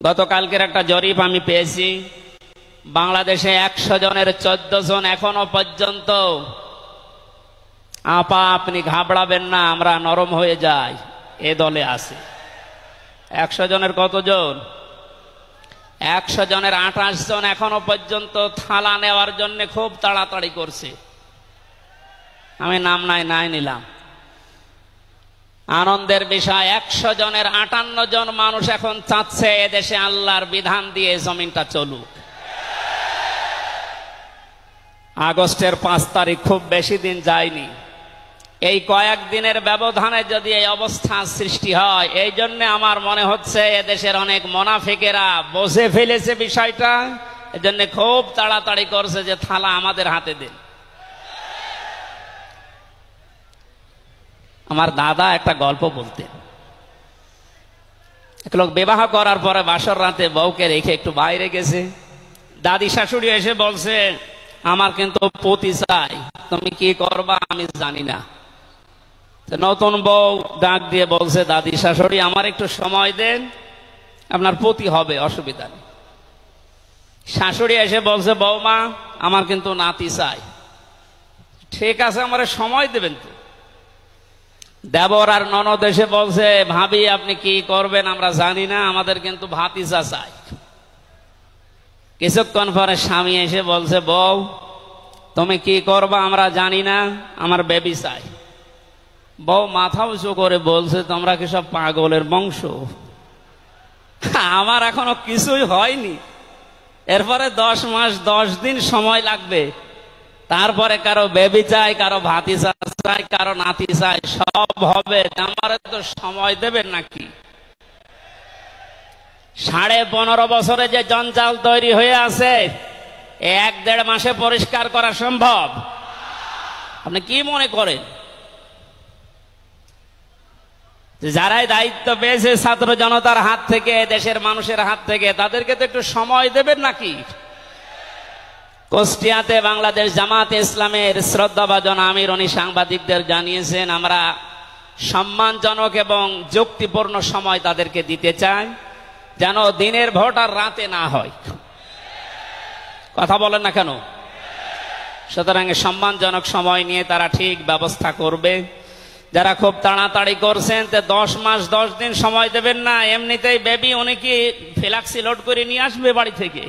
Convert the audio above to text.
গতকালকের একটা জরিপ আমি পেয়েছি, বাংলাদেশে 100 জনের 14 জন এখনো পর্যন্ত আপা আপনি ঘাবড়াবেন না আমরা নরম হয়ে যাই এ দলে আছে। 100 জনের কতজন? 100 জনের 28 জন এখনো পর্যন্ত থালা নেওয়ার জন্য খুব তাড়াতাড়ি করছে। আমি নাম নাই নিলাম। আনন্দের বিষয়, 100 জনের 58 জন মানুষ এখন চাচ্ছে এদেশে আল্লাহর বিধান দিয়ে জমিনটা চলুক। আগস্টের 5 তারিখ খুব বেশি দিন যায়নি। এই কয়েকদিনের ব্যবধানে যদি এই অবস্থা সৃষ্টি হয়, এই জন্য আমার মনে হচ্ছে এদেশের অনেক মুনাফিকেরা বুঝে ফেলেছে বিষয়টা, এজন্য খুব তাড়াতাড়ি করছে যে থালা আমাদের হাতে দিন। আমার দাদা একটা গল্প বলতেন। এক লোক বিবাহ করার পরে বাসর রাতে বউকে রেখে একটু বাইরে গেছে। দাদি শাশুড়ি এসে বলছে, আমার কিন্তু পতি চাই, তুমি কি করবা আমি জানি না। নতুন বউ ডাক দিয়ে বলছে, দাদি শাশুড়ি আমার একটু সময় দেন, আপনার পতি হবে, অসুবিধা নেই। শাশুড়ি এসে বলছে, বৌমা আমার কিন্তু নাতি চাই। ঠিক আছে, আমার সময় দেবেন তো। দেবর আর ননদ এসে বলছে, ভাবি আপনি কি করবেন আমরা জানি না, আমাদের কিন্তু ভাতিজা চাই। কিছুক্ষণ পরে স্বামী এসে বলছে, বউ তুমি কি করবা আমরা জানি না, আমার বেবি চাই। বউ মাথা উঁচু করে বলছে, তোমরা কি সব পাগলের বংশ? আমার এখনো কিছুই হয়নি, এরপরে 10 মাস 10 দিন সময় লাগবে, তারপরে কারো বেবি চাই, কারো ভাতিজা চাই, কারো নাতি চাই, সব হবে। আমার তো সময় দেবেন নাকি? 15.5 বছরে যে জঞ্জাল তৈরি হয়ে আছে, 1-1.5 মাসে পরিষ্কার করা সম্ভব? আপনি কি মনে করেন? যারাই দায়িত্ব পেয়েছে ছাত্র জনতার হাত থেকে, দেশের মানুষের হাত থেকে, তাদেরকে তো একটু সময় দেবেন নাকি? কুষ্টিয়াতে বাংলাদেশ জামাতে ইসলামের শ্রদ্ধাভাজন আমির উনি সাংবাদিকদের জানিয়েছেন, আমরা সম্মানজনক এবং যুক্তিপূর্ণ সময় তাদেরকে দিতে চাই, যেন দিনের ভোট আর রাতে না হয়। কথা বলেন না কেন? সুতরাং সম্মানজনক সময় নিয়ে তারা ঠিক ব্যবস্থা করবে। যারা খুব তাড়াতাড়ি করছেন, 10 মাস 10 দিন সময় দেবেন না, এমনিতেই বেবি উনি কি ফ্ল্যাক্সি লোড করে নিয়ে আসবে বাড়ি থেকে?